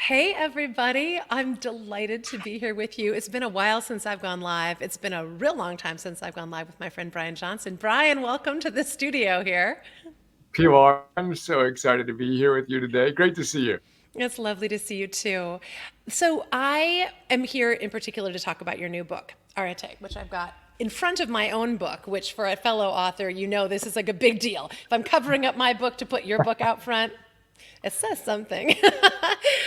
Hey, everybody. I'm delighted to be here with you. It's been a while since I've gone live. It's been a real long time since I've gone live with my friend Brian Johnson. Brian, welcome to the studio here. Pilar, I'm so excited to be here with you today. Great to see you. It's lovely to see you too. So, I am here in particular to talk about your new book, Arete, which I've got in front of my own book, which for a fellow author, you know this is like a big deal. If I'm covering up my book to put your book out front, it says something.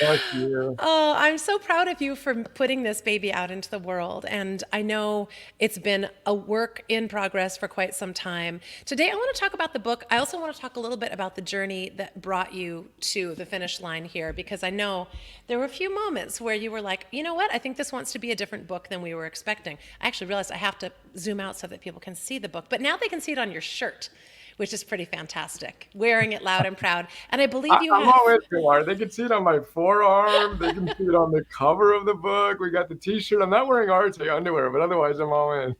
Thank you. Oh, I'm so proud of you for putting this baby out into the world. And I know it's been a work in progress for quite some time. Today, I want to talk about the book. I also want to talk a little bit about the journey that brought you to the finish line here, because I know there were a few moments where you were like, you know what? I think this wants to be a different book than we were expecting. I actually realized I have to zoom out so that people can see the book, but now they can see it on your shirt, which is pretty fantastic. Wearing it loud and proud. And I believe you I'm have. all in, Pilar. They can see it on my forearm. They can see it on the cover of the book. We got the T-shirt. I'm not wearing Arte underwear, but otherwise I'm all in.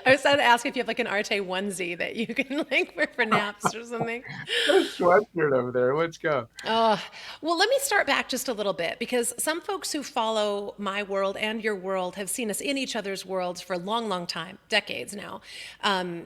I was trying to ask if you have like an Arte onesie that you can like wear for naps or something. Got a sweatshirt over there. Let's go. Oh, well, let me start back just a little bit because some folks who follow my world and your world have seen us in each other's worlds for a long, long time, decades now.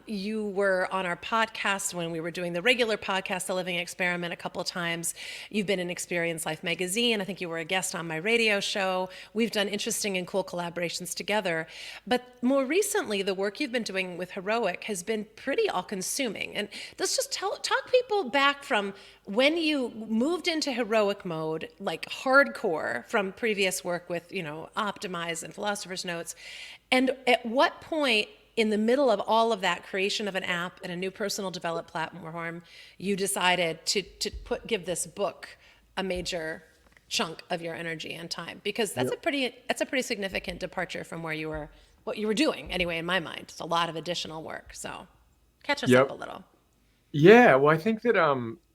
You were on our podcast when we were doing the regular podcast, The Living Experiment, a couple of times. You've been in Experience Life magazine. I think you were a guest on my radio show. We've done interesting and cool collaborations together. But more recently, the work you've been doing with Heroic has been pretty all-consuming. And let's just talk people back from when you moved into heroic mode, like hardcore from previous work with, Optimize and Philosopher's Notes, and at what point in the middle of all of that creation of an app and a new personal development platform, you decided to give this book a major chunk of your energy and time? Because Yep. that's a pretty significant departure from what you were doing anyway. In my mind, it's a lot of additional work. So catch us up Yep. a little. Yeah. Well, I think that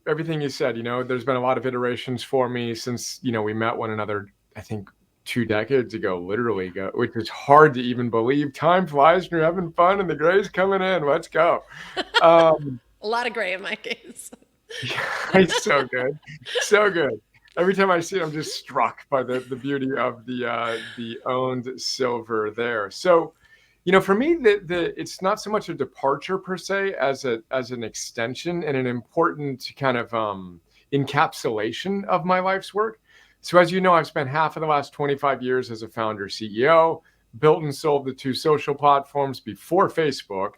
everything you said, there's been a lot of iterations for me since, we met one another, I think 2 decades ago, literally ago, which is hard to even believe. Time flies when you're having fun and the gray's coming in. Let's go. Um, A lot of gray in my case. it's so good. So good. Every time I see it, I'm just struck by the beauty of the owned silver there. So, for me, the it's not so much a departure per se as an extension and an important kind of encapsulation of my life's work. So, as you know, I've spent half of the last 25 years as a founder CEO, built and sold the two social platforms before Facebook.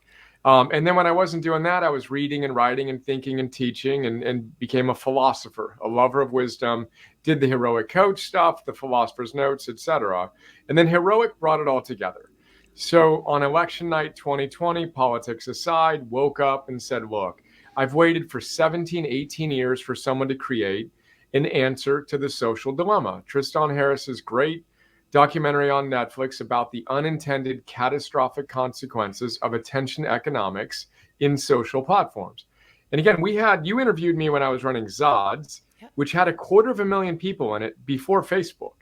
And then when I wasn't doing that, I was reading and writing and thinking and teaching and became a philosopher, a lover of wisdom, did the heroic coach stuff, the philosopher's notes, etc. And then heroic brought it all together. So on election night 2020, politics aside, woke up and said, look, I've waited for 17, 18 years for someone to create an answer to the social dilemma. Tristan Harris's great documentary on Netflix about the unintended catastrophic consequences of attention economics in social platforms. And again, you interviewed me when I was running Zods, Yep. which had 250,000 people in it before Facebook,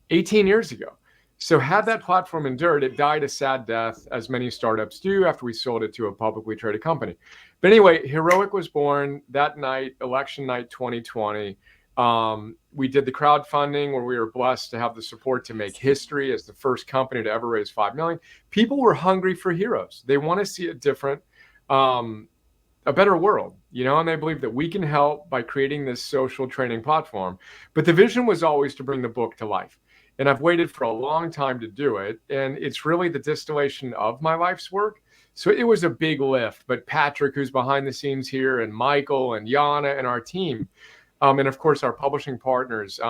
18 years ago. So had that platform endured, it died a sad death, as many startups do after we sold it to a publicly traded company. But anyway, Heroic was born that night, election night 2020. We did the crowdfunding where we were blessed to have the support to make history as the first company to ever raise 5 million. People were hungry for heroes. They want to see a different, a better world, and they believe that we can help by creating this social training platform. But the vision was always to bring the book to life. And I've waited for a long time to do it. And it's really the distillation of my life's work. So it was a big lift. But Patrick, who's behind the scenes here, and Michael and Yana and our team, and of course, our publishing partners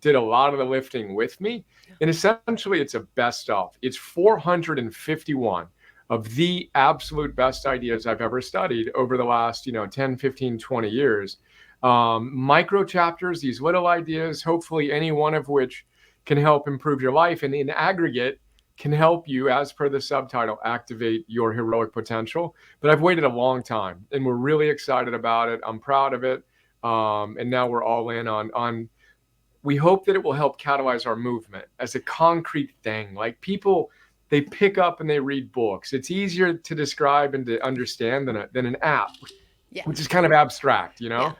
did a lot of the lifting with me. And essentially, it's a best of. It's 451 of the absolute best ideas I've ever studied over the last, 10, 15, 20 years. Micro chapters, these little ideas, hopefully any one of which can help improve your life. And in aggregate, can help you, as per the subtitle, activate your heroic potential. But I've waited a long time, and we're really excited about it. I'm proud of it. And now we're all in on we hope that it will help catalyze our movement as a concrete thing. Like people, they pick up and they read books. It's easier to describe and to understand than an app, Yeah. which is kind of abstract, Yeah.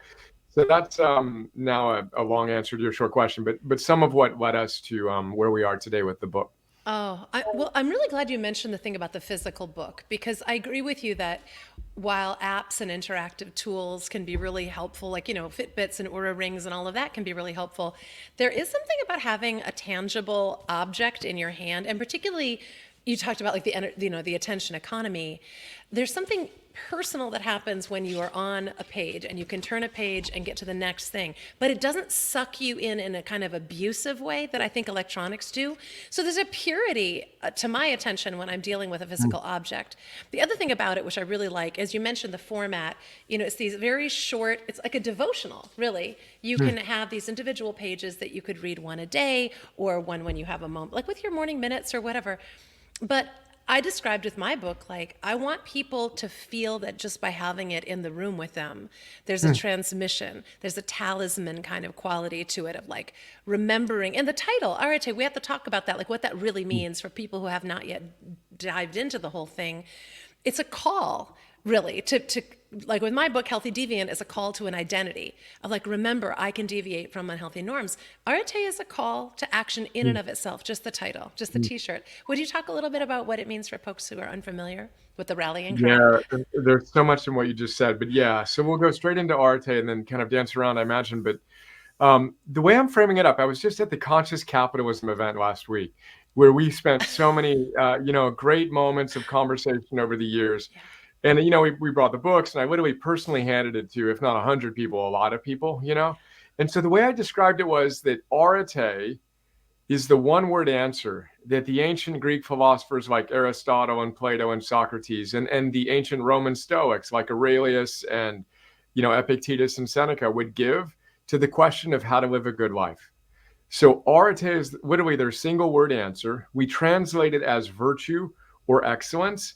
So that's now a long answer to your short question, but some of what led us to where we are today with the book. Oh, well, I'm really glad you mentioned the thing about the physical book because I agree with you that while apps and interactive tools can be really helpful, like, Fitbits and Oura Rings and all of that can be really helpful, there is something about having a tangible object in your hand, and particularly you talked about like the attention economy. There's something personal that happens when you are on a page and you can turn a page and get to the next thing, but it doesn't suck you in a kind of abusive way that I think electronics do. So there's a purity to my attention when I'm dealing with a physical object. The other thing about it, which I really like, as you mentioned the format, it's these very short, it's like a devotional, really. You can have these individual pages that you could read one a day or one when you have a moment, like with your morning minutes or whatever. But I described with my book, like, I want people to feel that just by having it in the room with them, there's a transmission, there's a talisman kind of quality to it of like remembering. And the title, Arete, we have to talk about that, like what that really means for people who have not yet dived into the whole thing. It's a call, really, to like with my book, Healthy Deviant is a call to an identity of like, remember, I can deviate from unhealthy norms. Arete is a call to action in and of itself, just the title, just the t-shirt. Would you talk a little bit about what it means for folks who are unfamiliar with the rallying cry? Yeah, there's so much in what you just said, but yeah, so we'll go straight into Arte and then kind of dance around, I imagine. But the way I'm framing it up, I was just at the Conscious Capitalism event last week, where we spent so many, great moments of conversation over the years. And, we brought the books and I literally personally handed it to, if not 100 people, a lot of people. And so the way I described it was that Arete is the one word answer that the ancient Greek philosophers like Aristotle and Plato and Socrates and the ancient Roman Stoics like Aurelius and, Epictetus and Seneca would give to the question of how to live a good life. So Arete is literally their single word answer. We translate it as virtue or excellence,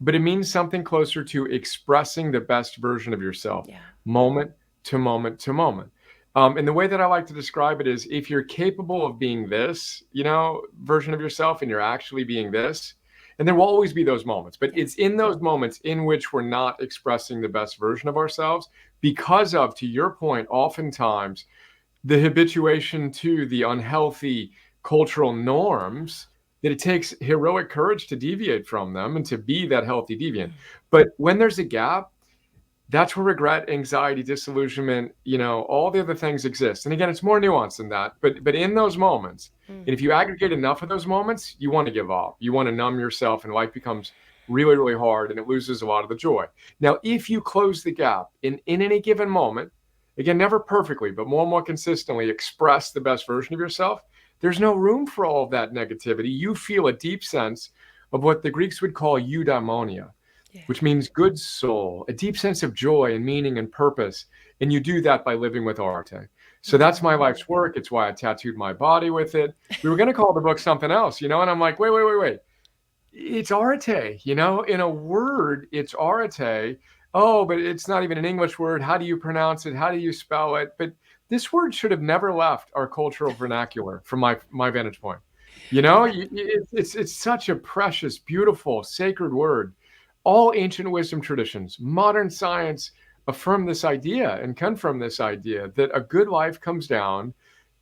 but it means something closer to expressing the best version of yourself, Yeah. moment to moment to moment. And the way that I like to describe it is if you're capable of being this, version of yourself and you're actually being this, and there will always be those moments, but Yeah. it's in those moments in which we're not expressing the best version of ourselves because of, to your point, oftentimes the habituation to the unhealthy cultural norms that it takes heroic courage to deviate from them and to be that healthy deviant. But when there's a gap, that's where regret, anxiety, disillusionment, all the other things exist. And again, it's more nuanced than that. But in those moments, and if you aggregate enough of those moments, you want to give up. You want to numb yourself, and life becomes really, really hard, and it loses a lot of the joy. Now, if you close the gap in any given moment, again, never perfectly, but more and more consistently express the best version of yourself, there's no room for all of that negativity. You feel a deep sense of what the Greeks would call eudaimonia, Yeah. which means good soul, a deep sense of joy and meaning and purpose. And you do that by living with Arte. So that's my life's work. It's why I tattooed my body with it. We were going to call the book something else, and I'm like, wait. It's Arete, in a word, it's Arete. Oh, but it's not even an English word. How do you pronounce it? How do you spell it? But this word should have never left our cultural vernacular from my vantage point. Yeah. It's such a precious, beautiful, sacred word. All ancient wisdom traditions, modern science affirm this idea and confirm this idea that a good life comes down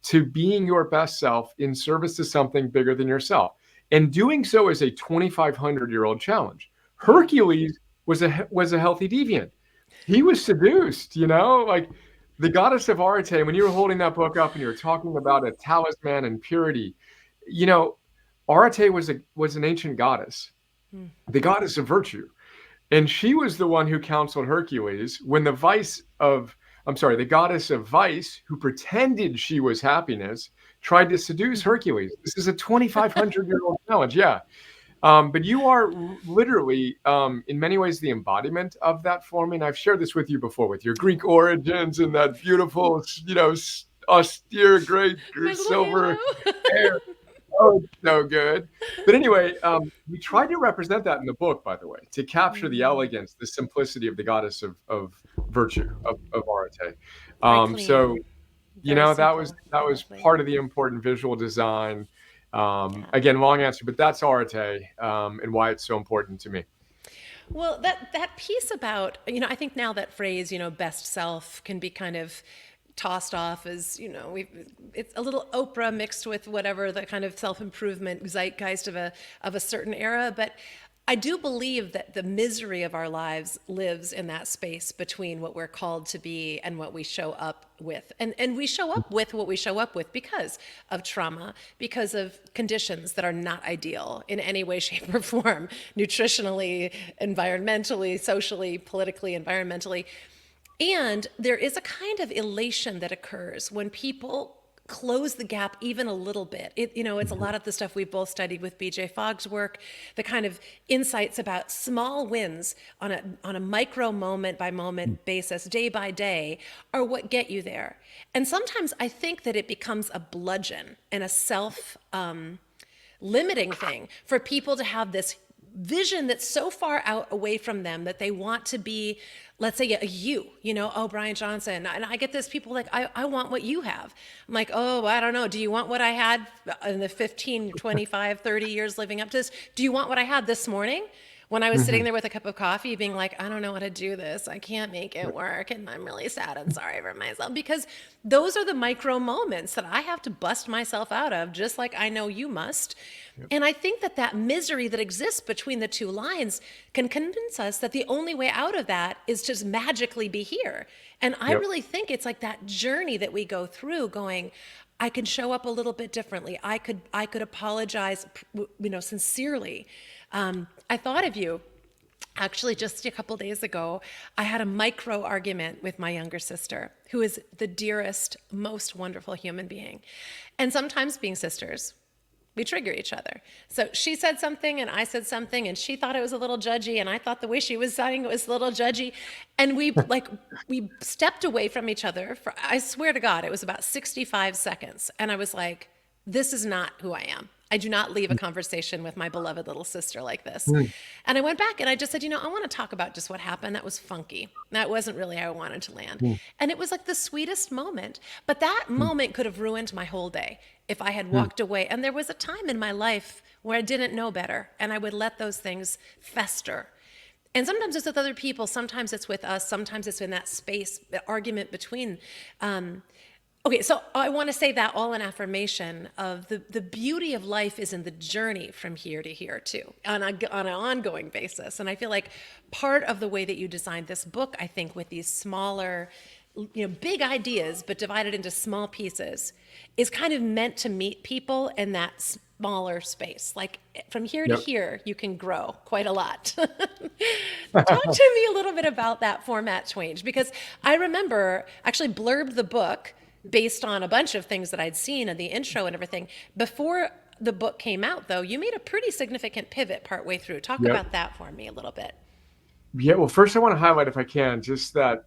to being your best self in service to something bigger than yourself. And doing so is a 2,500-year-old challenge. Hercules was a healthy deviant. He was seduced, like the goddess of Arete. When you were holding that book up and you were talking about a talisman and purity, you know, Arete was an ancient goddess, the goddess of virtue. And she was the one who counseled Hercules when the goddess of vice, who pretended she was happiness, tried to seduce Hercules. This is a 2,500-year-old challenge. Yeah. But you are literally, in many ways, the embodiment of that for me. And I've shared this with you before with your Greek origins and that beautiful, austere, great My little silver halo. hair. Oh, it's so good. But anyway, we tried to represent that in the book, by the way, to capture the elegance, the simplicity of the goddess of virtue of Arete. Very So clean, very that was simple, that and was lovely. part of the important visual design. Yeah. Again, long answer, but that's Arete, and why it's so important to me. Well, that piece about, I think now that phrase, best self can be kind of tossed off as, it's a little Oprah mixed with whatever the kind of self-improvement zeitgeist of a certain era. But I do believe that the misery of our lives lives in that space between what we're called to be and what we show up with. And we show up with what we show up with because of trauma, because of conditions that are not ideal in any way, shape, or form, nutritionally, environmentally, socially, politically, environmentally. And there is a kind of elation that occurs when people close the gap even a little bit. It's a lot of the stuff we've both studied with BJ Fogg's work, the kind of insights about small wins on a micro moment by moment basis, day by day, are what get you there. And sometimes I think that it becomes a bludgeon and a self limiting thing for people to have this vision that's so far out away from them that they want to be, let's say, oh, Brian Johnson. And I get this, people like, I want what you have. I'm like, oh, I don't know. Do you want what I had in the 15, 25, 30 years living up to this? Do you want what I had this morning? When I was sitting there with a cup of coffee being like, I don't know how to do this. I can't make it work. And I'm really sad and sorry for myself, because those are the micro moments that I have to bust myself out of, just like I know you must. Yep. And I think that misery that exists between the two lines can convince us that the only way out of that is to just magically be here. And I really think it's like that journey that we go through going, I can show up a little bit differently. I could apologize, sincerely. I thought of you. Actually, just a couple days ago, I had a micro argument with my younger sister, who is the dearest, most wonderful human being. And sometimes, being sisters, we trigger each other. So she said something and I said something, and she thought it was a little judgy, and I thought the way she was saying it was a little judgy. And we stepped away from each other for, I swear to God, it was about 65 seconds. And I was like, this is not who I am. I do not leave a conversation with my beloved little sister like this. And I went back and I just said, I want to talk about just what happened. That was funky. That wasn't really how I wanted to land. And it was like the sweetest moment. But that moment could have ruined my whole day if I had walked away. And there was a time in my life where I didn't know better, and I would let those things fester. And sometimes it's with other people. Sometimes it's with us. Sometimes it's in that space, the argument between. Okay, so I want to say that all in affirmation of the beauty of life is in the journey from here to here too, on an ongoing basis. And I feel like part of the way that you designed this book, I think, with these smaller, big ideas, but divided into small pieces, is kind of meant to meet people in that smaller space. Like from here to here, you can grow quite a lot. Talk to me a little bit about that format change, because I remember actually blurbed the book based on a bunch of things that I'd seen in the intro and everything. Before the book came out, though, you made a pretty significant pivot partway through. Talk about that for me a little bit. Yeah, well, first I want to highlight, if I can, just that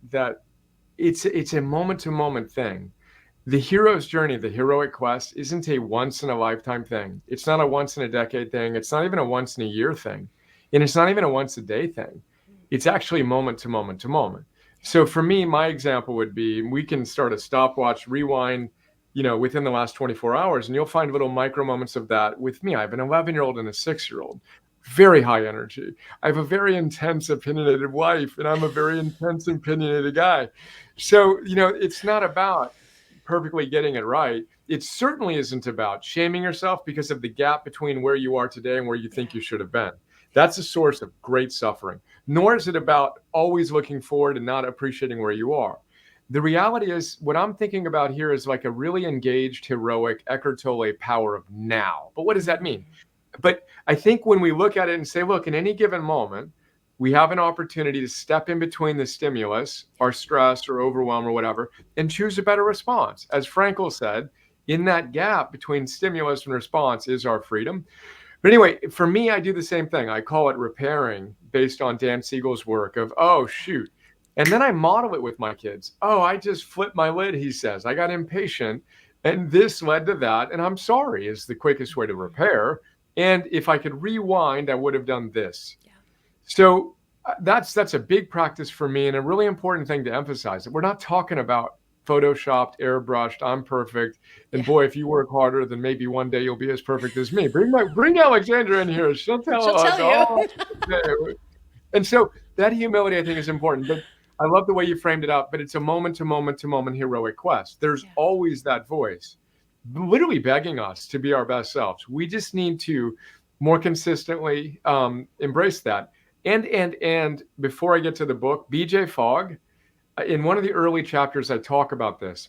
it's a moment-to-moment thing. The hero's journey, the heroic quest, isn't a once-in-a-lifetime thing. It's not a once-in-a-decade thing. It's not even a once-in-a-year thing. And it's not even a once-a-day thing. It's actually moment to moment to moment. So for me, my example would be, we can start a stopwatch, rewind, within the last 24 hours, and you'll find little micro moments of that with me. I have an 11-year-old and a 6-year-old, very high energy. I have a very intense, opinionated wife, and I'm a very intense, opinionated guy. So, it's not about perfectly getting it right. It certainly isn't about shaming yourself because of the gap between where you are today and where you think you should have been. That's a source of great suffering. Nor is it about always looking forward and not appreciating where you are. The reality is, what I'm thinking about here is like a really engaged, heroic, Eckhart Tolle power of now. But what does that mean? But I think when we look at it and say, look, in any given moment, we have an opportunity to step in between the stimulus, our stress or overwhelm or whatever, and choose a better response. As Frankl said, in that gap between stimulus and response is our freedom. But anyway, for me, I do the same thing. I call it repairing, based on Dan Siegel's work of, oh, shoot. And then I model it with my kids. Oh, I just flipped my lid, he says. I got impatient, and this led to that, and I'm sorry is the quickest way to repair. And if I could rewind, I would have done this. Yeah. So that's a big practice for me, and a really important thing to emphasize. We're not talking about photoshopped, airbrushed, I'm perfect. And boy, if you work harder, then maybe one day you'll be as perfect as me. Bring Alexandra in here. She'll tell us you. all. And so that humility, I think, is important. But I love the way you framed it up, but it's a moment to moment to moment heroic quest. There's Yeah. always that voice literally begging us to be our best selves. We just need to more consistently embrace that. And before I get to the book, BJ Fogg, in one of the early chapters, I talk about this.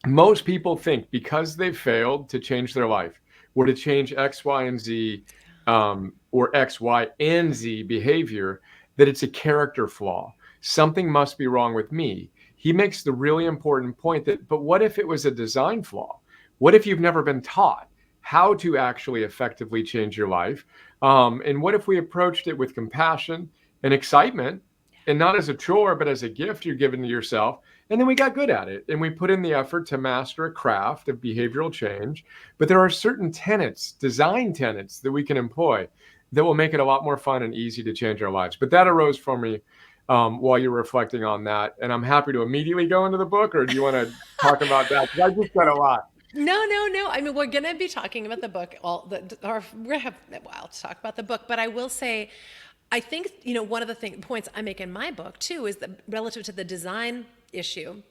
Most people think because they failed to change their life or to change X, Y, and Z, or X, Y, and Z behavior, that it's a character flaw. Something must be wrong with me. He makes the really important point that, but what if it was a design flaw? What if you've never been taught how to actually effectively change your life? And what if we approached it with compassion and excitement, and not as a chore, but as a gift you're giving to yourself? And then we got good at it and we put in the effort to master a craft of behavioral change. But there are certain tenets, design tenets, that we can employ that will make it a lot more fun and easy to change our lives. But that arose for me while you're reflecting on that. And I'm happy to immediately go into the book, or do you want to talk about that? Because I just said a lot. No, no, no. I mean, we're going to be talking about the book. Well, we're going to have a while to talk about the book. But I will say, I think, one of the points I make in my book, too, is that relative to the design issue,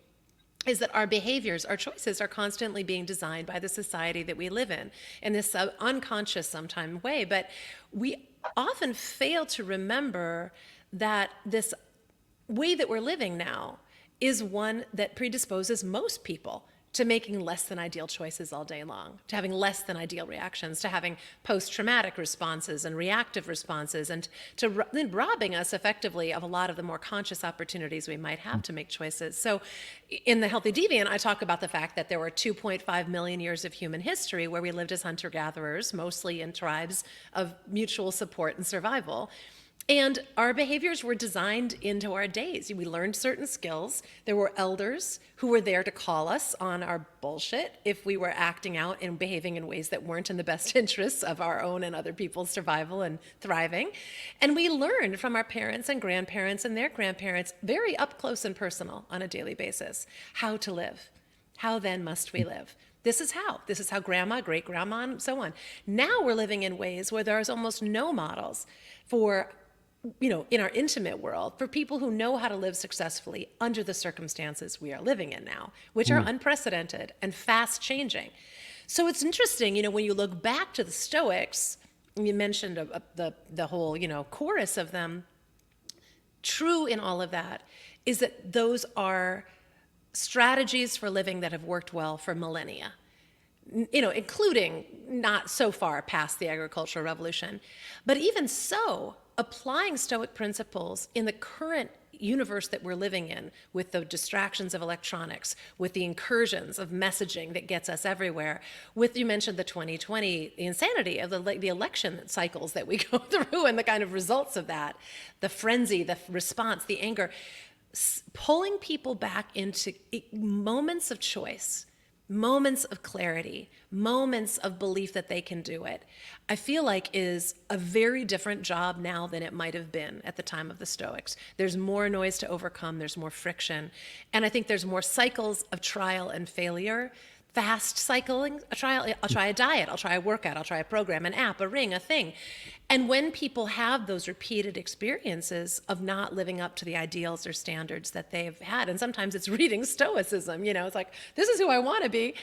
is that our behaviors, our choices are constantly being designed by the society that we live in this unconscious sometimes way. But we often fail to remember that this way that we're living now is one that predisposes most people to making less than ideal choices all day long, to having less than ideal reactions, to having post-traumatic responses and reactive responses, and to then robbing us effectively of a lot of the more conscious opportunities we might have to make choices. So in the Healthy Deviant, I talk about the fact that there were 2.5 million years of human history where we lived as hunter-gatherers, mostly in tribes of mutual support and survival. And our behaviors were designed into our days. We learned certain skills. There were elders who were there to call us on our bullshit if we were acting out and behaving in ways that weren't in the best interests of our own and other people's survival and thriving. And we learned from our parents and grandparents and their grandparents, very up close and personal on a daily basis, how to live. How then must we live? This is how. This is how grandma, great grandma, and so on. Now we're living in ways where there's almost no models for in our intimate world, for people who know how to live successfully under the circumstances we are living in now, which are unprecedented and fast changing. So it's interesting, when you look back to the Stoics, you mentioned the whole, chorus of them. True in all of that is that those are strategies for living that have worked well for millennia, including not so far past the agricultural revolution. But even so, applying Stoic principles in the current universe that we're living in, with the distractions of electronics, with the incursions of messaging that gets us everywhere, you mentioned the 2020, the insanity of the election cycles that we go through and the kind of results of that, the frenzy, the response, the anger, pulling people back into moments of choice, moments of clarity, moments of belief that they can do it, I feel like is a very different job now than it might have been at the time of the Stoics. There's more noise to overcome, there's more friction, and I think there's more cycles of trial and failure. Fast cycling, I'll try a diet, I'll try a workout, I'll try a program, an app, a ring, a thing. And when people have those repeated experiences of not living up to the ideals or standards that they've had, and sometimes it's reading Stoicism, it's like, this is who I want to be.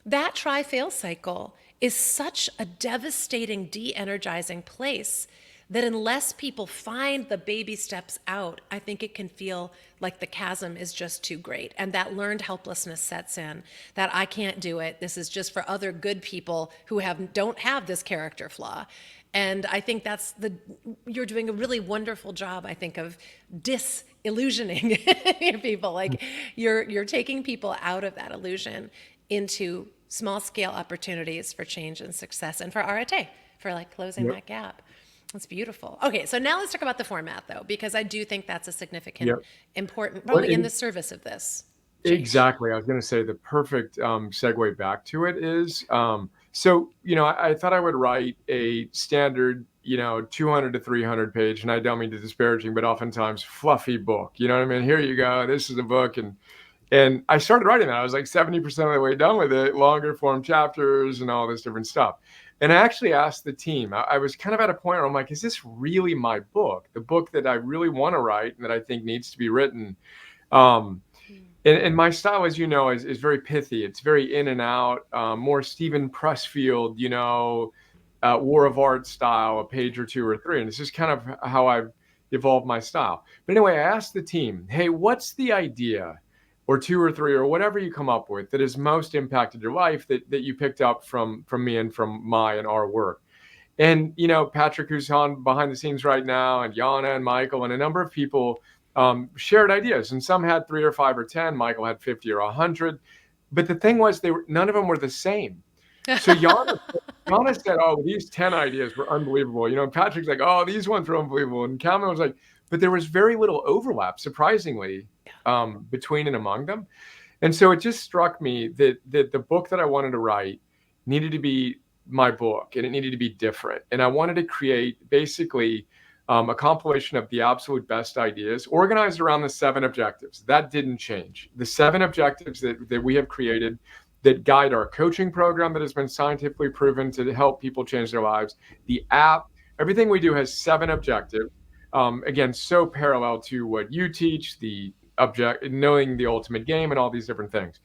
That try-fail cycle is such a devastating, de-energizing place that unless people find the baby steps out, I think it can feel like the chasm is just too great. And that learned helplessness sets in, that I can't do it. This is just for other good people who don't have this character flaw. And I think you're doing a really wonderful job, I think, of disillusioning people. Like you're taking people out of that illusion into small scale opportunities for change and success, and for Arete, for like closing that gap. That's beautiful. Okay, so now let's talk about the format, though, because I do think that's a significant, important, probably in the service of this change. Exactly. I was going to say the perfect segue back to it is, I thought I would write a standard, 200 to 300 page, and I don't mean to disparaging, but oftentimes fluffy book. You know what I mean? Here you go. This is a book. And I started writing that. I was like 70% of the way done with it, longer form chapters and all this different stuff. And I actually asked the team, I was kind of at a point where I'm like, is this really my book? The book that I really want to write and that I think needs to be written. Um, and my style, as you know, is very pithy. It's very in and out, more Stephen Pressfield, War of Art style, a page or two or three. And it's just kind of how I've evolved my style. But anyway, I asked the team, hey, what's the idea or two or three or whatever you come up with that has most impacted your life that you picked up from me and from my and our work? And, Patrick, who's on behind the scenes right now, and Yana and Michael and a number of people shared ideas. And some had 3 or 5 or 10. Michael had 50 or 100. But the thing was, none of them were the same. So Yana said, "Oh, these 10 ideas were unbelievable." And Patrick's like, "Oh, these ones were unbelievable." And Calvin was like, but there was very little overlap, surprisingly, between and among them. And so it just struck me that the book that I wanted to write needed to be my book, and it needed to be different. And I wanted to create basically a compilation of the absolute best ideas organized around the 7 objectives. That didn't change. The 7 objectives that we have created that guide our coaching program that has been scientifically proven to help people change their lives. The app, everything we do has 7 objectives. Again, so parallel to what you teach, knowing the ultimate game and all these different things.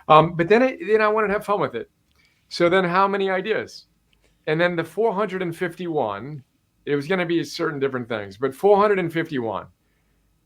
But then I wanted to have fun with it. So then how many ideas? And then the 451, it was going to be certain different things, but 451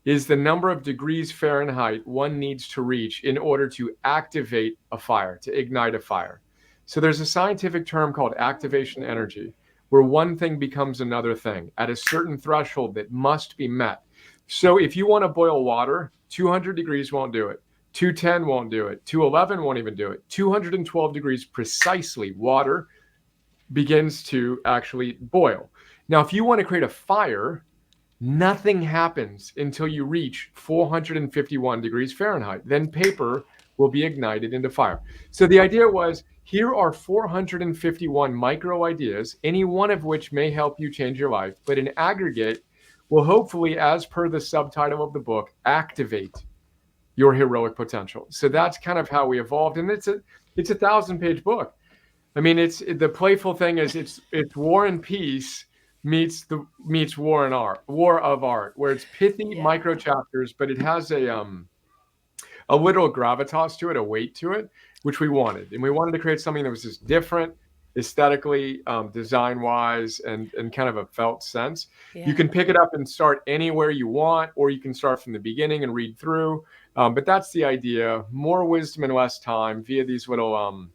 is the number of degrees Fahrenheit one needs to reach in order to activate a fire, to ignite a fire. So there's a scientific term called activation energy, where one thing becomes another thing at a certain threshold that must be met. So if you want to boil water, 200 degrees won't do it. 210 won't do it. 211 won't even do it. 212 degrees precisely, water begins to actually boil. Now, if you want to create a fire, nothing happens until you reach 451 degrees Fahrenheit. Then paper will be ignited into fire. So the idea was, here are 451 micro ideas, any one of which may help you change your life, but in aggregate will hopefully, as per the subtitle of the book, activate your heroic potential. So that's kind of how we evolved. And it's a 1,000-page book. I mean, the playful thing is it's War and Peace meets War of Art, where it's pithy micro chapters, but it has a little gravitas to it, a weight to it, which we wanted. And we wanted to create something that was just different, aesthetically, design-wise, and kind of a felt sense. You can pick it up and start anywhere you want, or you can start from the beginning and read through. But that's the idea: more wisdom and less time via these little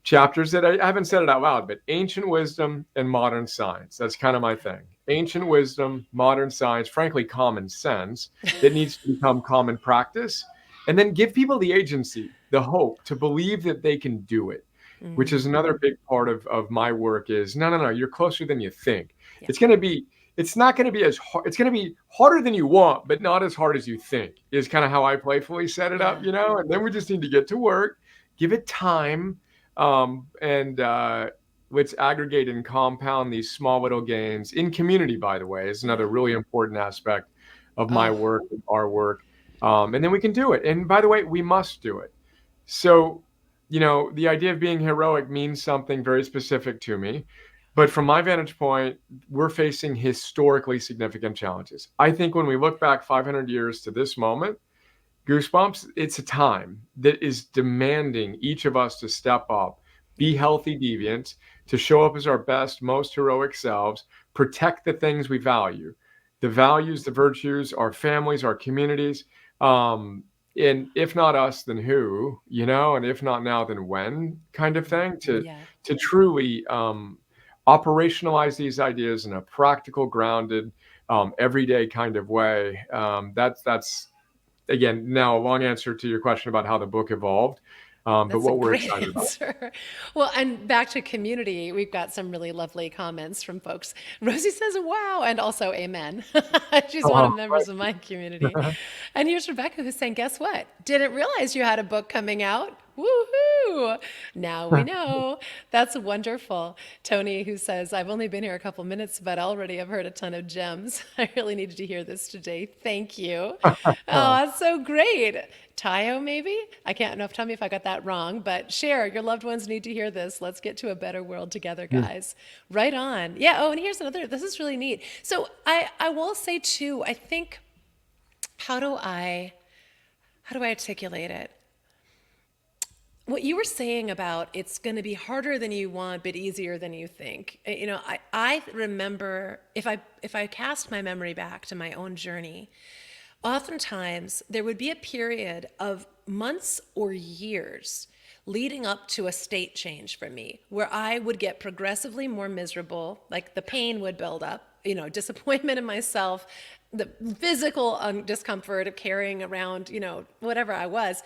chapters that I haven't said it out loud, but ancient wisdom and modern science. That's kind of my thing. Ancient wisdom, modern science, frankly, common sense that needs to become common practice. And then give people the agency, the hope to believe that they can do it, which is another big part of my work is, no, you're closer than you think. Yeah. It's not going to be as hard. It's going to be harder than you want, but not as hard as you think, is kind of how I playfully set it up, and then we just need to get to work, give it time. And let's aggregate and compound these small little gains in community, by the way, is another really important aspect of my work, our work. And then we can do it. And by the way, we must do it. So, the idea of being heroic means something very specific to me. But from my vantage point, we're facing historically significant challenges. I think when we look back 500 years to this moment, Goosebumps, it's a time that is demanding each of us to step up, be healthy deviant, to show up as our best, most heroic selves, protect the things we value, the values, the virtues, our families, our communities. And if not us, then who, and if not now, then when, kind of thing, to truly operationalize these ideas in a practical, grounded, everyday kind of way. That's again, now a long answer to your question about how the book evolved. But what we're excited about. Well, and back to community, we've got some really lovely comments from folks. Rosie says, wow, and also amen. She's one of the members of my community. And here's Rebecca who's saying, guess what? Didn't realize you had a book coming out. Woohoo! Now we know. That's wonderful. Tony, who says, I've only been here a couple minutes, but already I've heard a ton of gems. I really needed to hear this today. Thank you. Oh, that's so great. Tayo, maybe? I can't know. Tell me if I got that wrong, but share. Your loved ones need to hear this. Let's get to a better world together, Mm. guys. Right on. Yeah. Oh, and here's another. This is really neat. So I will say too, I think, how do I, how do I articulate it? What you were saying about it's going to be harder than you want but easier than you think, I remember, if I cast my memory back to my own journey, oftentimes there would be a period of months or years leading up to a state change for me where I would get progressively more miserable, like the pain would build up, disappointment in myself, the physical discomfort of carrying around, whatever I was.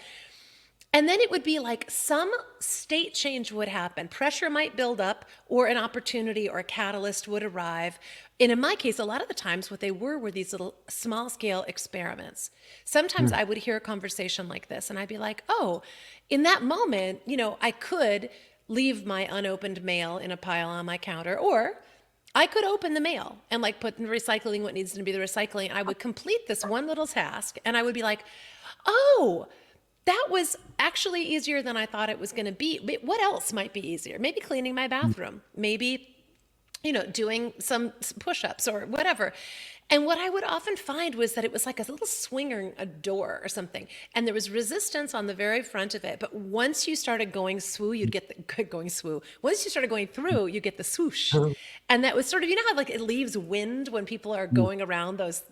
And then it would be like some state change would happen. Pressure might build up, or an opportunity or a catalyst would arrive. And in my case, a lot of the times, what they were these little small scale experiments. Sometimes Mm. I would hear a conversation like this, and I'd be like, oh, in that moment, I could leave my unopened mail in a pile on my counter, or I could open the mail and like put in recycling what needs to be the recycling. I would complete this one little task, and I would be like, oh, that was actually easier than I thought it was going to be. But what else might be easier? Maybe cleaning my bathroom, maybe, doing some push-ups or whatever. And what I would often find was that it was like a little swinger, a door or something. And there was resistance on the very front of it. But once you started going swoo, you'd get the going swoo. Once you started going through, you get the swoosh. And that was sort of, how like it leaves wind when people are Mm. going around those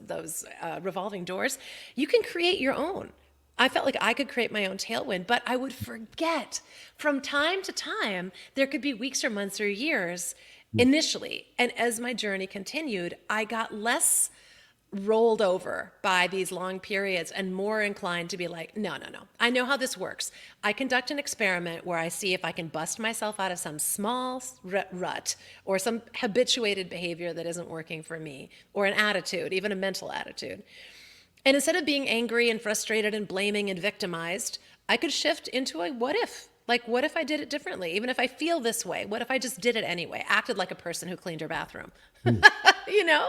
revolving doors. You can create your own. I felt like I could create my own tailwind, but I would forget from time to time. There could be weeks or months or years Mm. initially. And as my journey continued, I got less rolled over by these long periods and more inclined to be like, no, no, no. I know how this works. I conduct an experiment where I see if I can bust myself out of some small rut or some habituated behavior that isn't working for me, or an attitude, even a mental attitude. And instead of being angry and frustrated and blaming and victimized, I could shift into a what if. Like, what if I did it differently? Even if I feel this way, what if I just did it anyway? Acted like a person who cleaned her bathroom. Mm. you know,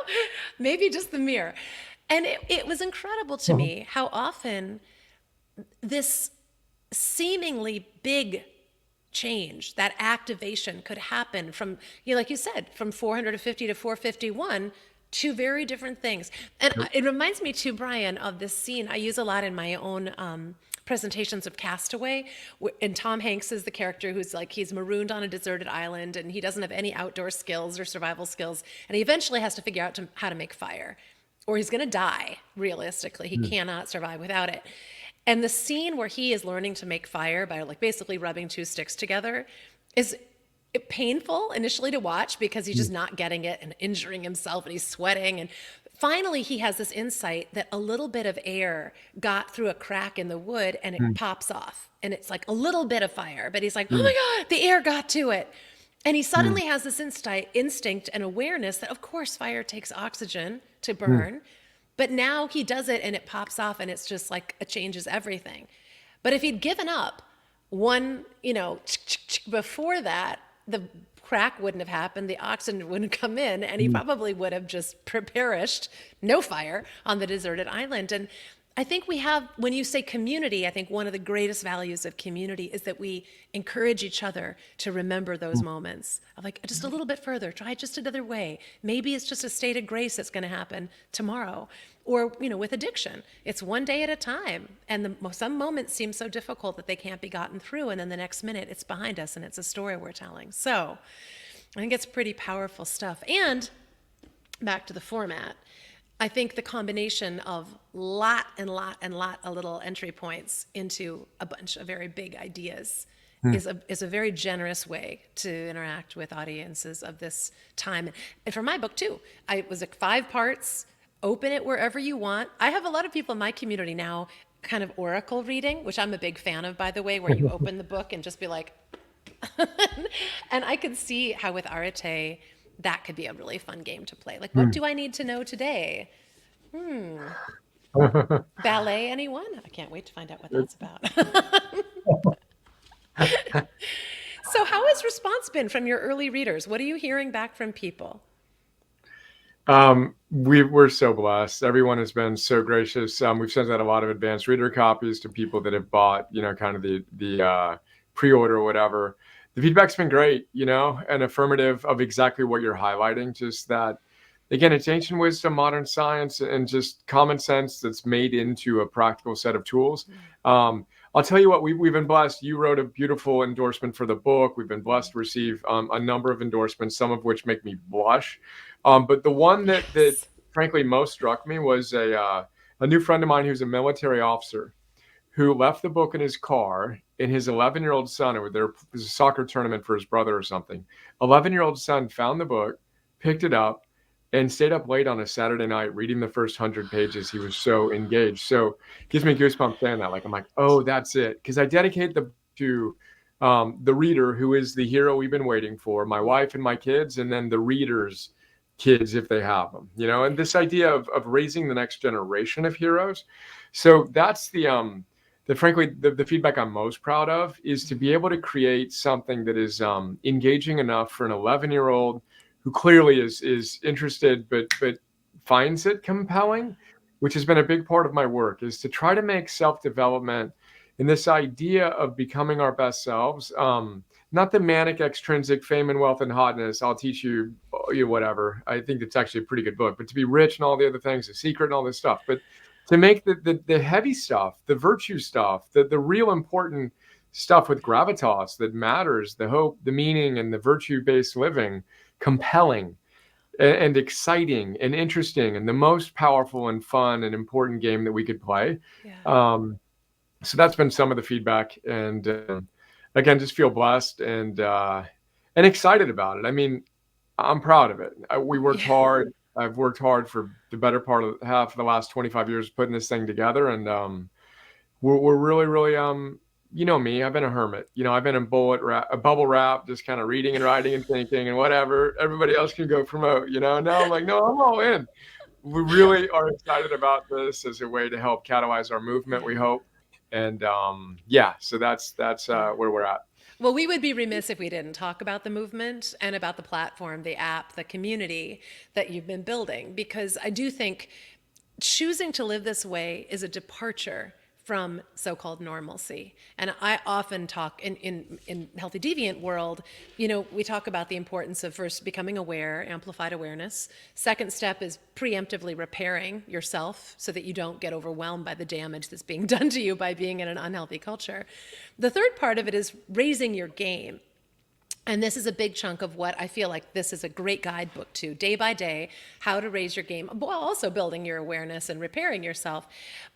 Maybe just the mirror. And it was incredible to Mhm. me how often this seemingly big change, that activation could happen from, like you said, from 450 to 451, two very different things. And Yep. it reminds me too, Brian, of this scene I use a lot in my own presentations of Castaway. And Tom Hanks is the character who's like, he's marooned on a deserted island and he doesn't have any outdoor skills or survival skills. And he eventually has to figure out how to make fire, or he's going to die. Realistically, he Mm. cannot survive without it. And the scene where he is learning to make fire by like basically rubbing two sticks together is painful initially to watch because he's Mm. just not getting it and injuring himself and he's sweating. And finally, he has this insight that a little bit of air got through a crack in the wood and it Mm. pops off. And it's like a little bit of fire, but he's like, oh Mm. my God, the air got to it. And he Mm. suddenly has this instinct and awareness that, of course, fire takes oxygen to Mm. burn. But now he does it and it pops off and it's just like it changes everything. But if he'd given up one, before that, the crack wouldn't have happened, the oxygen wouldn't come in, and he Mm. probably would have just perished, no fire, on the deserted island. And I think we have, when you say community, I think one of the greatest values of community is that we encourage each other to remember those moments of like, just a little bit further, try it just another way. Maybe it's just a state of grace that's going to happen tomorrow. Or, with addiction, it's one day at a time. And some moments seem so difficult that they can't be gotten through. And then the next minute it's behind us and it's a story we're telling. So I think it's pretty powerful stuff. And back to the format, I think the combination of lot of little entry points into a bunch of very big ideas Mm. is a very generous way to interact with audiences of this time. And for my book too, I was like 5 parts, open it wherever you want. I have a lot of people in my community now kind of oracle reading, which I'm a big fan of, by the way, where you open the book and just be like, and I could see how with Arete, that could be a really fun game to play. Like, what Mm. do I need to know today? Ballet, anyone? I can't wait to find out what that's about. So how has response been from your early readers? What are you hearing back from people? We're so blessed. Everyone has been so gracious. We've sent out a lot of advanced reader copies to people that have bought, kind of the pre-order or whatever. The feedback's been great, and affirmative of exactly what you're highlighting. Just that, again, it's ancient wisdom, modern science, and just common sense that's made into a practical set of tools. I'll tell you what, we've been blessed. You wrote a beautiful endorsement for the book. We've been blessed to receive a number of endorsements, some of which make me blush. But the one that Yes. frankly most struck me was a new friend of mine who's a military officer who left the book in his car, and his 11-year-old son, there was a soccer tournament for his brother or something. 11-year-old son found the book, picked it up, and stayed up late on a Saturday night reading the first 100 pages. He was so engaged. So it gives me goosebumps saying that. Like, I'm like, oh, that's it. Because I dedicate the book to the reader, who is the hero we've been waiting for, my wife and my kids, and then the readers' kids if they have them, and this idea of raising the next generation of heroes. So that's frankly the feedback I'm most proud of, is to be able to create something that is engaging enough for an 11-year-old who clearly is interested, but finds it compelling, which has been a big part of my work, is to try to make self-development and this idea of becoming our best selves, not the manic extrinsic fame and wealth and hotness. I'll teach you, whatever. I think it's actually a pretty good book, but to be rich and all the other things, the secret and all this stuff, but to make the heavy stuff, the virtue stuff, the real important stuff with gravitas that matters, the hope, the meaning, and the virtue-based living, compelling and exciting and interesting, and the most powerful and fun and important game that we could play. Yeah. So that's been some of the feedback, and again, just feel blessed and excited about it. I mean, I'm proud of it. We worked Yeah. hard. I've worked hard for the better part of half of the last 25 years putting this thing together, and we're really, really you know me. I've been a hermit. I've been in bubble wrap, just kind of reading and writing and thinking and whatever. Everybody else can go promote. Now I'm like, no, I'm all in. We really are excited about this as a way to help catalyze our movement, we Yeah. hope. And yeah, so that's Yeah. where we're at. Well, we would be remiss if we didn't talk about the movement and about the platform, the app, the community that you've been building, because I do think choosing to live this way is a departure from so-called normalcy. And I often talk in Healthy Deviant world, we talk about the importance of first becoming aware, amplified awareness. Second step is preemptively repairing yourself so that you don't get overwhelmed by the damage that's being done to you by being in an unhealthy culture. The third part of it is raising your game. And this is a big chunk of what I feel like this is a great guidebook to, day by day, how to raise your game, while also building your awareness and repairing yourself.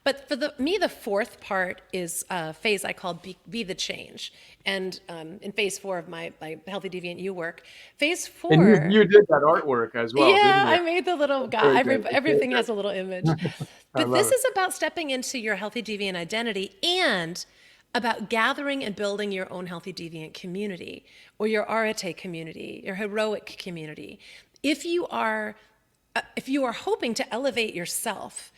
But for me, the fourth part is a phase I call Be the Change. And in phase 4 of my Healthy Deviant You work, phase And 4, you did that artwork as well, yeah, didn't you? I made the little So guy. good. It's so Everything has a little image. good. I But love this it. is about stepping into your Healthy Deviant identity and about gathering and building your own Healthy Deviant community, or your Arete community, your heroic community. If you are hoping to elevate yourself,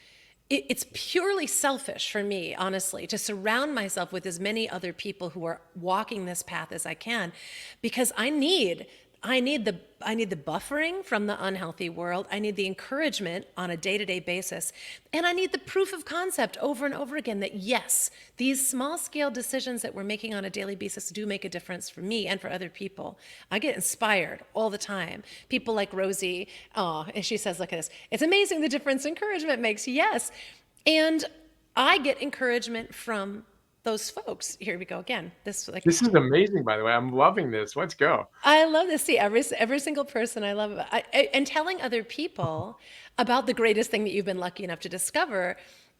it's purely selfish for me, honestly, to surround myself with as many other people who are walking this path as I can, because I need the buffering from the unhealthy world. I need the encouragement on a day-to-day basis. And I need the proof of concept over and over again that yes, these small-scale decisions that we're making on a daily basis do make a difference for me and for other people. I get inspired all the time. People like Rosie, and she says, look at this. It's amazing the difference encouragement makes. Yes. And I get encouragement from those folks. Here we go again. This is amazing, by the way. I'm loving this. Let's go. I love to see every single person I love about, and telling other people about the greatest thing that you've been lucky enough to discover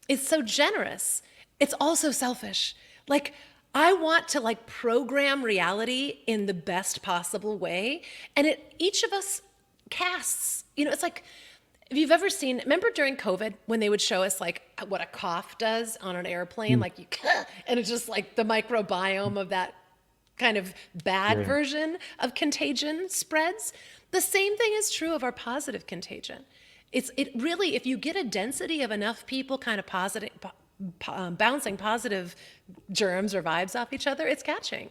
is so generous. It's also selfish. Like, I want to program reality in the best possible way, and each of us casts. It's like, if you've ever seen, remember during COVID when they would show us what a cough does on an airplane, Mm. and it's just like the microbiome of that kind of bad Yeah. version of contagion spreads. The same thing is true of our positive contagion. It really, if you get a density of enough people kind of positive, bouncing positive germs or vibes off each other, it's catching.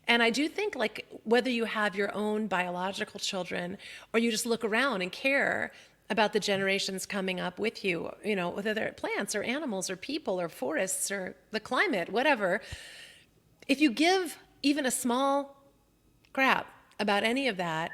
And I do think whether you have your own biological children or you just look around and care about the generations coming up with you, whether they're plants or animals or people or forests or the climate, whatever. If you give even a small crap about any of that,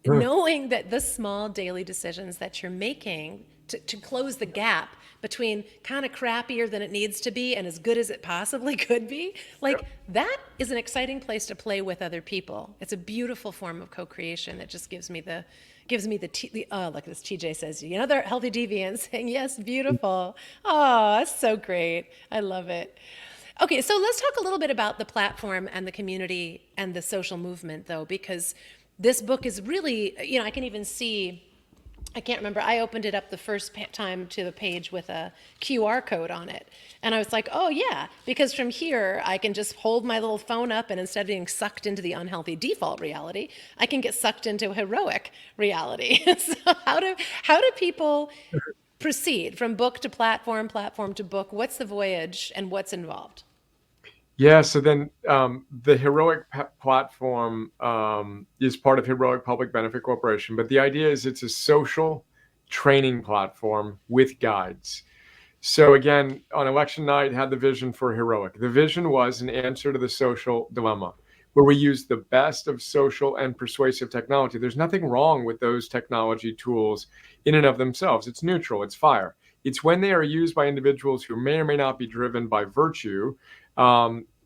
knowing that the small daily decisions that you're making to close the gap between kind of crappier than it needs to be and as good as it possibly could be, like that is an exciting place to play with other people. It's a beautiful form of co-creation that just gives me like this TJ says, they're healthy deviant saying, yes, beautiful. Oh, that's so great. I love it. Okay, so let's talk a little bit about the platform and the community and the social movement, though, because this book is really, I can even see, I can't remember, I opened it up the first time to the page with a QR code on it. And I was like, oh, yeah, because from here, I can just hold my little phone up, and instead of being sucked into the unhealthy default reality, I can get sucked into heroic reality. So how do people proceed from book to platform, platform to book? What's the voyage and what's involved? Yeah, so then the Heroic platform is part of Heroic Public Benefit Corporation, but the idea is it's a social training platform with guides. So again, on election night, had the vision for Heroic. The vision was an answer to the social dilemma, where we use the best of social and persuasive technology. There's nothing wrong with those technology tools in and of themselves. It's neutral, it's fire. It's when they are used by individuals who may or may not be driven by virtue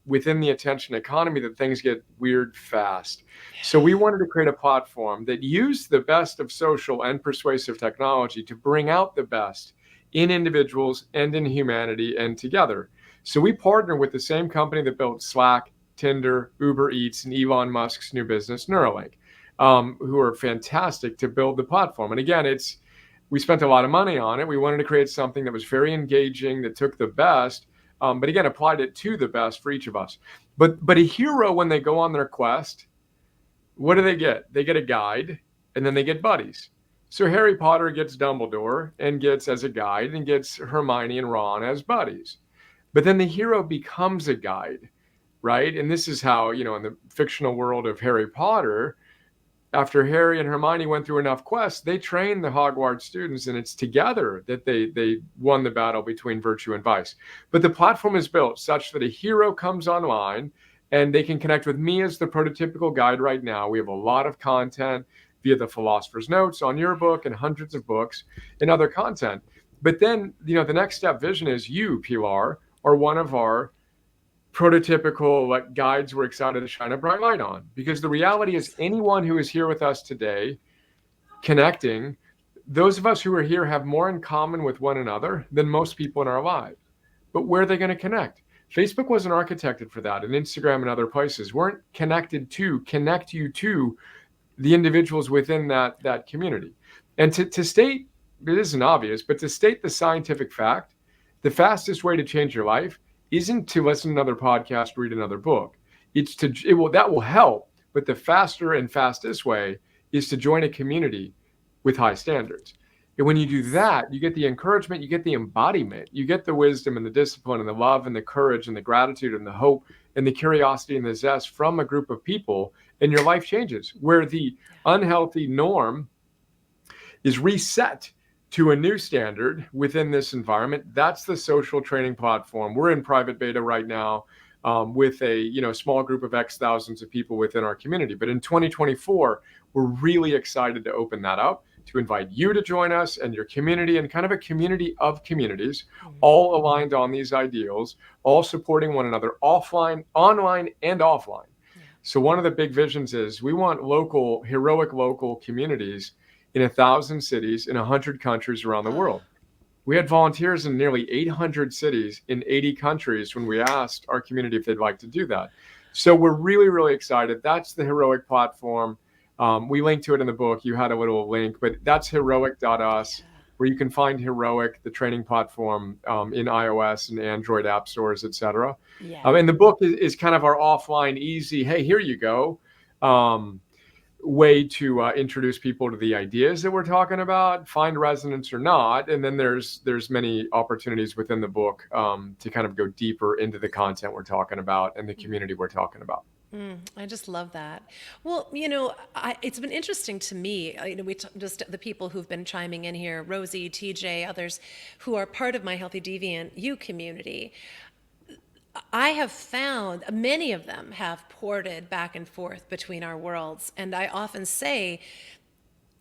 within the attention economy that things get weird fast. So we wanted to create a platform that used the best of social and persuasive technology to bring out the best in individuals and in humanity and together. So we partner with the same company that built Slack, Tinder, Uber Eats, and Elon Musk's new business, Neuralink, who are fantastic to build the platform. And again, we spent a lot of money on it. We wanted to create something that was very engaging, that took the best, but again, applied it to the best for each of us. But a hero, when they go on their quest, what do they get? They get a guide, and then they get buddies. So Harry Potter gets Dumbledore and gets as a guide, and gets Hermione and Ron as buddies. But then the hero becomes a guide, right? And this is how, in the fictional world of Harry Potter, after Harry and Hermione went through enough quests, they trained the Hogwarts students, and it's together that they won the battle between virtue and vice. But the platform is built such that a hero comes online and they can connect with me as the prototypical guide right now. We have a lot of content via the Philosopher's Notes on your book and hundreds of books and other content. But then, the next step vision is you, Pilar, are one of our prototypical guides we're excited to shine a bright light on, because the reality is anyone who is here with us today connecting, those of us who are here have more in common with one another than most people in our lives. But where are they going to connect? Facebook wasn't architected for that, and Instagram and other places weren't connected to connect you to the individuals within that community. And to state, it isn't obvious, but to state the scientific fact, the fastest way to change your life isn't to listen to another podcast, read another book. That will help, but the faster and fastest way is to join a community with high standards. And when you do that, you get the encouragement, you get the embodiment, you get the wisdom and the discipline and the love and the courage and the gratitude and the hope and the curiosity and the zest from a group of people, and your life changes. Where the unhealthy norm is reset to a new standard within this environment, that's the social training platform. We're in private beta right now with a small group of X thousands of people within our community. But in 2024, we're really excited to open that up, to invite you to join us and your community, and kind of a community of communities, all aligned on these ideals, all supporting one another offline, online, and offline. Yeah. So one of the big visions is we want heroic local communities in 1,000 cities in 100 countries around the world. We had volunteers in nearly 800 cities in 80 countries when we asked our community if they'd like to do that. So we're really, really excited. That's the Heroic platform. We linked to it in the book. You had a little link, but that's heroic.us, where you can find Heroic, the training platform, in iOS and Android app stores, et cetera. Yeah. And the book is kind of our offline, easy, hey, here you go, way to introduce people to the ideas that we're talking about, find resonance or not. And then there's many opportunities within the book to kind of go deeper into the content we're talking about and the community we're talking about. I just love that. Well, it's been interesting to me. Just the people who've been chiming in here, Rosie, TJ, others who are part of my Healthy Deviant U community. I have found many of them have ported back and forth between our worlds. And I often say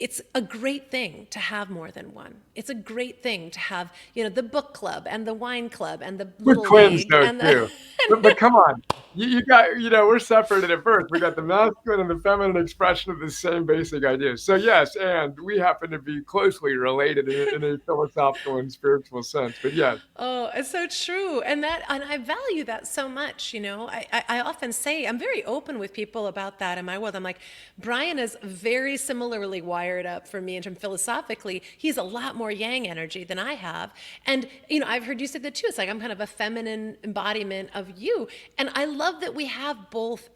it's a great thing to have more than one. It's a great thing to have, the book club and the wine club and the We're little twins league though and the too. But come on, you got we're separated at birth. We got the masculine and the feminine expression of the same basic ideas. So yes, and we happen to be closely related in a philosophical and spiritual sense. But yes, Oh, it's so true. And I value that so much. I often say, I'm very open with people about that in my world. I'm like, Brian is very similarly wired up for me in terms philosophically. He's a lot more yang energy than I have. And, I've heard you say that too. It's like I'm kind of a feminine embodiment of you. And I love that we have both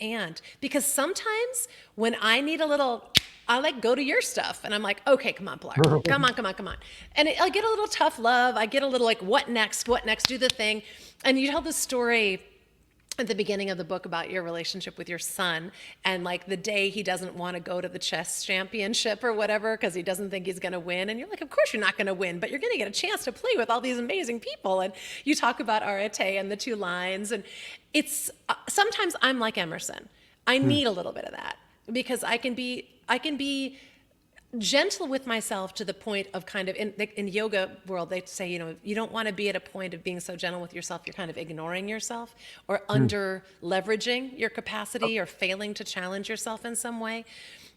because sometimes when I need a little, I like go to your stuff and I'm like, okay, come on, Pilar. Come on, come on, come on. And I get a little tough love. I get a little like, what next? What next? Do the thing. And you tell the story at the beginning of the book about your relationship with your son and like the day he doesn't want to go to the chess championship or whatever because he doesn't think he's going to win. And you're like, of course you're not going to win, but you're going to get a chance to play with all these amazing people. And you talk about Arete and the two lines. And it's sometimes I'm like Emerson. I need a little bit of that because I can be gentle with myself to the point of kind of in yoga world they say you don't want to be at a point of being so gentle with yourself you're kind of ignoring yourself or under leveraging your capacity or failing to challenge yourself in some way.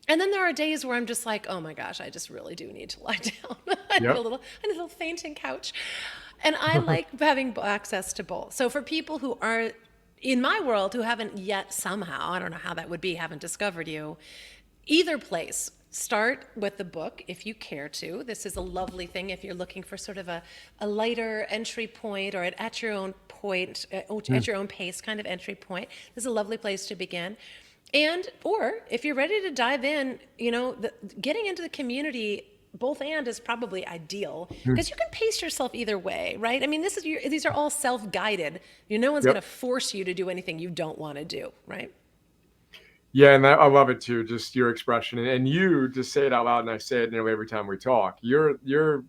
And then there are days where I'm just like, oh my gosh, I just really do need to lie down. yep. I need a little fainting couch. And I like having access to both. So for people who are in my world who haven't yet somehow, I don't know how that would be, haven't discovered you, either place, start with the book if you care to. This is a lovely thing if you're looking for sort of a lighter entry point or at your own point, at your own pace kind of entry point. This is a lovely place to begin. Or if you're ready to dive in, getting into the community both and is probably ideal because you can pace yourself either way, right? I mean, these are all self-guided. No one's going to Yep. force you to do anything you don't want to do, right? Yeah, and I love it too. Just your expression, and you just say it out loud, and I say it nearly every time we talk. You're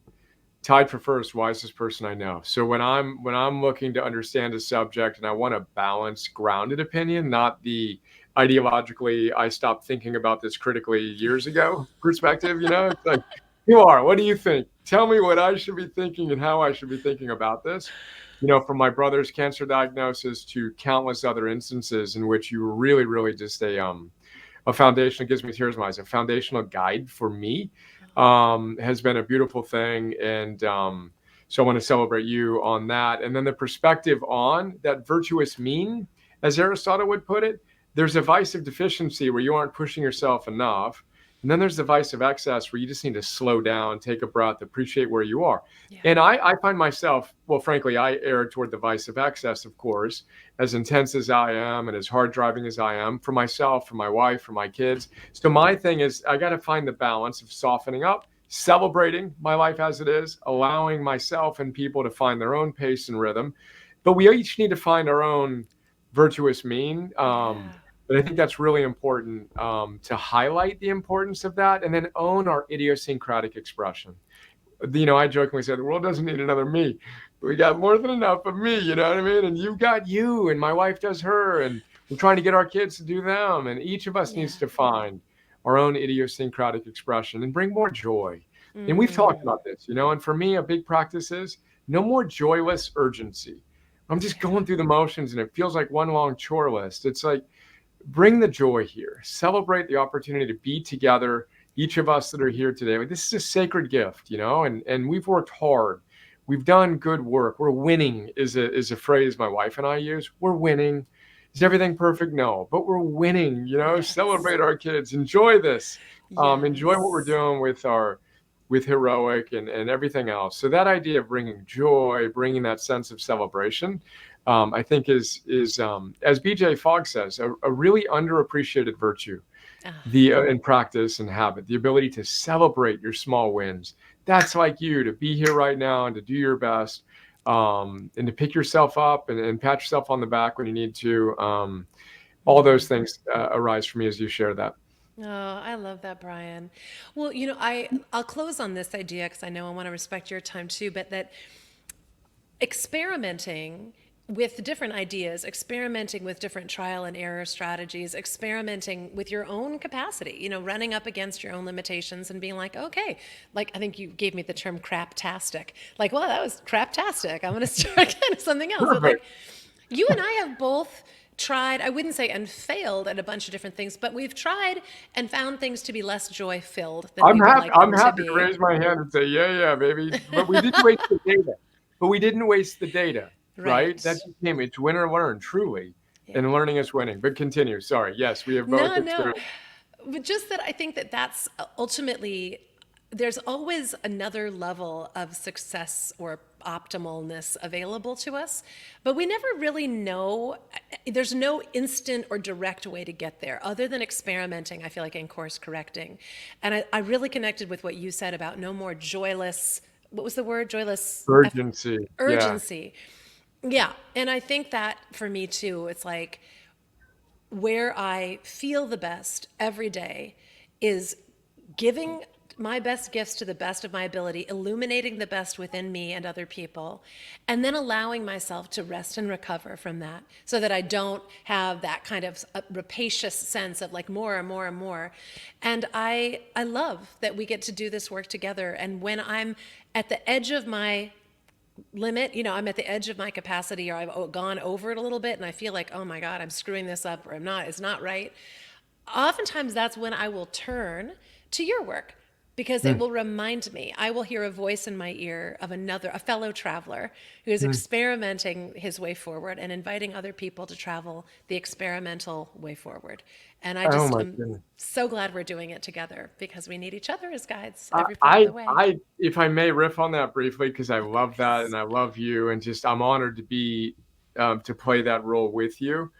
tied for first, wisest person I know. So when I'm looking to understand a subject, and I want a balanced, grounded opinion, not the ideologically I stopped thinking about this critically years ago perspective. It's like, what do you think? Tell me what I should be thinking and how I should be thinking about this. From my brother's cancer diagnosis to countless other instances in which you were really, really just a foundation. It gives me tears in my eyes. A foundational guide for me has been a beautiful thing, and so I want to celebrate you on that. And then the perspective on that virtuous mean, as Aristotle would put it, there's a vice of deficiency where you aren't pushing yourself enough. And then there's the vice of excess where you just need to slow down, take a breath, appreciate where you are. Yeah. And I find myself, well, frankly, I err toward the vice of excess, of course, as intense as I am and as hard driving as I am for myself, for my wife, for my kids. So my thing is I got to find the balance of softening up, celebrating my life as it is, allowing myself and people to find their own pace and rhythm. But we each need to find our own virtuous mean. Yeah. But I think that's really important to highlight the importance of that and then own our idiosyncratic expression. I jokingly say the world doesn't need another me. We got more than enough of me, you know what I mean? And you got you, and my wife does her, and we're trying to get our kids to do them. And each of us Yeah. needs to find our own idiosyncratic expression and bring more joy. And we've talked about this, and for me, a big practice is no more joyless urgency. I'm just going through the motions and it feels like one long chore list. It's like, bring the joy here, celebrate the opportunity to be together, each of us that are here today. Like, this is a sacred gift, and we've worked hard, we've done good work. We're winning is a phrase my wife and I use. We're winning. Is everything perfect? No, but we're winning. Yes. Celebrate our kids, enjoy this, enjoy what we're Yes. doing with heroic and everything else. So that idea of bringing joy, bringing that sense of celebration, I think is as BJ Fogg says, a really underappreciated virtue, Ah, the in practice and habit, the ability to celebrate your small wins. That's like you, to be here right now and to do your best, and to pick yourself up and pat yourself on the back when you need to. All those things arise for me as you share that. Oh, I love that, Brian. Well, I'll close on this idea because I know I want to respect your time too, but that experimenting with different ideas, experimenting with different trial and error strategies, experimenting with your own capacity, running up against your own limitations and being like, okay, like I think you gave me the term craptastic. Like, well, that was craptastic. I'm going to start again something else. But like, Perfect. you and I have both tried, I wouldn't say and failed at a bunch of different things, but we've tried and found things to be less joy filled than we would like I'm them to happy to be. raise my hand and say, yeah, yeah, baby. But we didn't waste the data. But we didn't waste the data, right? That Right. became it's win or learn, truly. Yeah. And learning is winning. But continue. Sorry. Yes, we have both No, no. experienced. But just that I think that that's ultimately, there's always another level of success or optimalness available to us, but we never really know. There's no instant or direct way to get there other than experimenting, I feel like, in course correcting. And I really connected with what you said about no more joyless, what was the word? Joyless Urgency. Yeah. urgency. Yeah. And I think that for me too, it's like, where I feel the best every day is giving my best gifts to the best of my ability, illuminating the best within me and other people, and then allowing myself to rest and recover from that so that I don't have that kind of rapacious sense of like more and more and more. And I love that we get to do this work together. And when I'm at the edge of my limit, I'm at the edge of my capacity or I've gone over it a little bit and I feel like, oh my God, I'm screwing this up or it's not right. Oftentimes that's when I will turn to your work because it Mm, will remind me. I will hear a voice in my ear of a fellow traveler who is mm. experimenting his way forward and inviting other people to travel the experimental way forward. And Oh my I'm goodness. so glad we're doing it together because we need each other as guides I, every part of I, the way. I, if I may riff on that briefly, because I Of love that course. and I love you, and just I'm honored to be to play that role with you.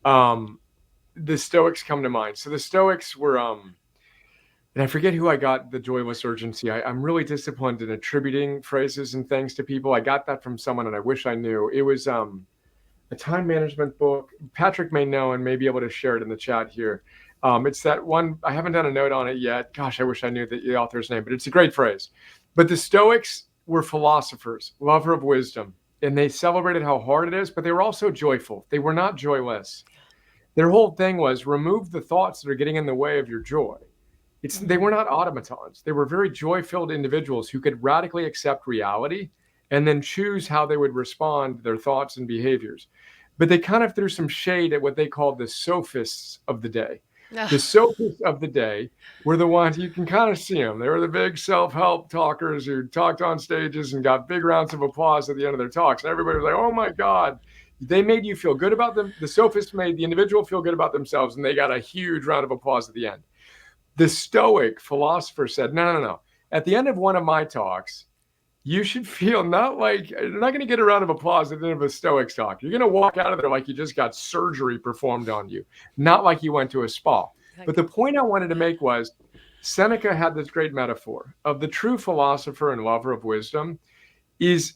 Um, the Stoics come to mind. So the Stoics were, and I forget who I got the joyless urgency. I'm really disciplined in attributing phrases and things to people. I got that from someone, and I wish I knew. It was a time management book. Patrick may know and may be able to share it in the chat here. It's that one. I haven't done a note on it yet. Gosh, I wish I knew the author's name, but it's a great phrase. But the Stoics were philosophers, lover of wisdom, and they celebrated how hard it is, but they were also joyful. They were not joyless. Their whole thing was remove the thoughts that are getting in the way of your joy. They were not automatons. They were very joy-filled individuals who could radically accept reality and then choose how they would respond to their thoughts and behaviors. But they kind of threw some shade at what they called the sophists of the day. The Oh, sophists of the day were the ones you can kind of see them. They were the big self-help talkers who talked on stages and got big rounds of applause at the end of their talks. And everybody was like, "Oh my God." They made you feel good about them. The sophists made the individual feel good about themselves, and they got a huge round of applause at the end. The Stoic philosopher said, no, no, no. At the end of one of my talks, you should feel not like you're not going to get a round of applause at the end of a Stoic talk. You're going to walk out of there like you just got surgery performed on you, not like you went to a spa. But like, the point I wanted to make was Seneca had this great metaphor of the true philosopher and lover of wisdom is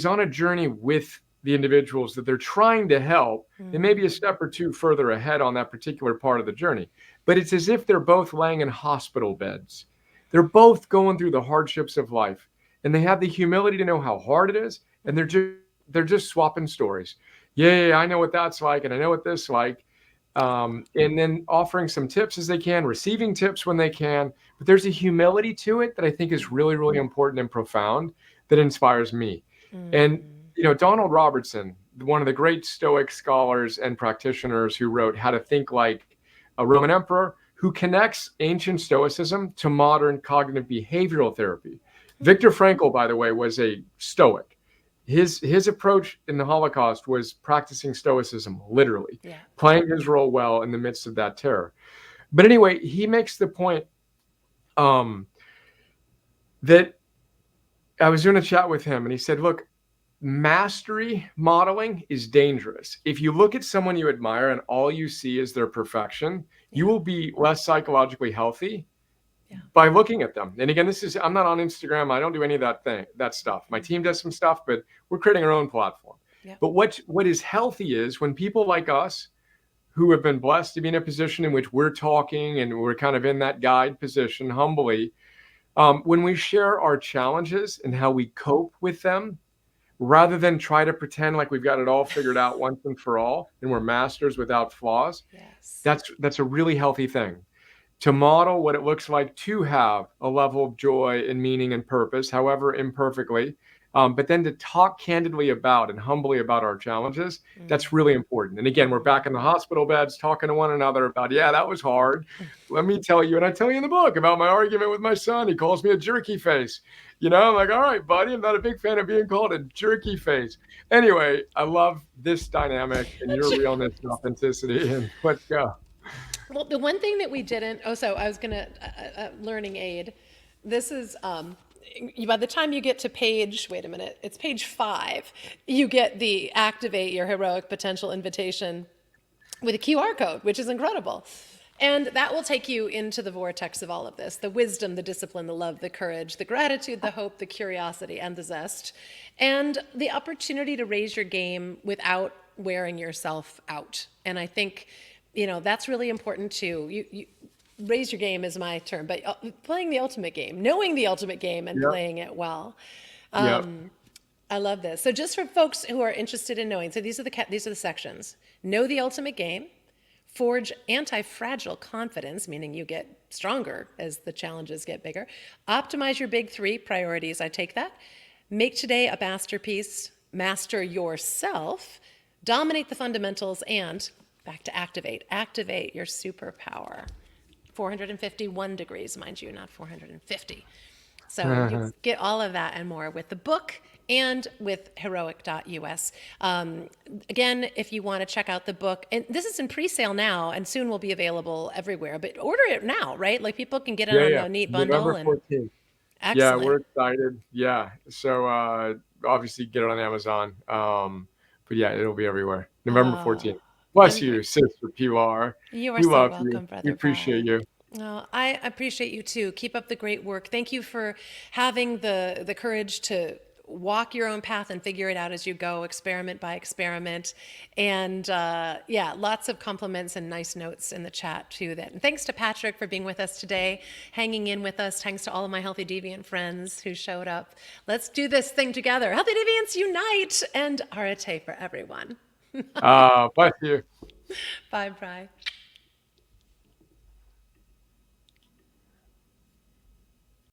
on a journey with the individuals that they're trying to help. They may be a step or two further ahead on that particular part of the journey, but it's as if they're both laying in hospital beds. They're both going through the hardships of life, and they have the humility to know how hard it is, and they're just swapping stories. Yeah, I know what that's like, and I know what this is like. And then offering some tips as they can, receiving tips when they can. But there's a humility to it that I think is really, really important and profound that inspires me. And, Donald Robertson, one of the great Stoic scholars and practitioners who wrote How to Think Like a Roman Emperor, who connects ancient Stoicism to modern cognitive behavioral therapy. Viktor Frankl, by the way, was a Stoic. His approach in the Holocaust was practicing Stoicism, literally, yeah. playing his role well in the midst of that terror. But anyway, he makes the point that I was doing a chat with him, and he said, "Look, mastery modeling is dangerous. If you look at someone you admire and all you see is their perfection, you Yeah. will be less psychologically healthy Yeah. by looking at them." And again, I'm not on Instagram. I don't do any of that stuff. My team does some stuff, but we're creating our own platform. Yeah. But what is healthy is when people like us who have been blessed to be in a position in which we're talking and we're kind of in that guide position humbly, when we share our challenges and how we cope with them, rather than try to pretend like we've got it all figured out once and for all and we're masters without flaws, Yes. that's a really healthy thing. To model what it looks like to have a level of joy and meaning and purpose, however imperfectly, but then to talk candidly about and humbly about our challenges, that's really important. And again, we're back in the hospital beds talking to one another about, yeah, that was hard. Let me tell you, and I tell you in the book about my argument with my son. He calls me a jerky face. I'm like, all right, buddy, I'm not a big fan of being called a jerky face. Anyway, I love this dynamic and your realness and authenticity, and let's go. Well, the one thing that we didn't, oh, so I was going to, learning aid. This is, by the time you get to page, wait a minute, it's page 5, you get the activate your heroic potential invitation with a QR code, which is incredible. And that will take you into the vortex of all of this: the wisdom, the discipline, the love, the courage, the gratitude, the hope, the curiosity, and the zest, and the opportunity to raise your game without wearing yourself out. And I think, that's really important too. You raise your game is my term, but playing the ultimate game, knowing the ultimate game, and Yep. playing it well. Yep. I love this. So just for folks who are interested in knowing, so these are the sections: know the ultimate game, forge anti-fragile confidence, meaning you get stronger as the challenges get bigger, optimize your big 3 priorities. I take that. Make today a masterpiece, master yourself, dominate the fundamentals, and back to activate your superpower. 451 degrees, mind you, not 450. So you get all of that and more with the book and with heroic.us. Again, if you want to check out the book, and this is in pre-sale now and soon will be available everywhere, but order it now, right? Like people can get it Yeah, on yeah. the neat bundle. November And 14th. Yeah, we're excellent. excited. Yeah. So obviously get it on Amazon. But yeah, it'll be everywhere. November Oh, 14th. Bless I'm you, Sister Pilar. You are We so love you. welcome, We Brother appreciate Bry. you. Oh, I appreciate you too. Keep up the great work. Thank you for having the courage to walk your own path and figure it out as you go, experiment by experiment. And yeah, lots of compliments and nice notes in the chat too. That and thanks to Patrick for being with us today, hanging in with us. Thanks to all of my Healthy Deviant friends who showed up. Let's do this thing together. Healthy Deviants unite, and Arete for everyone. Bless you. Bye, Bry.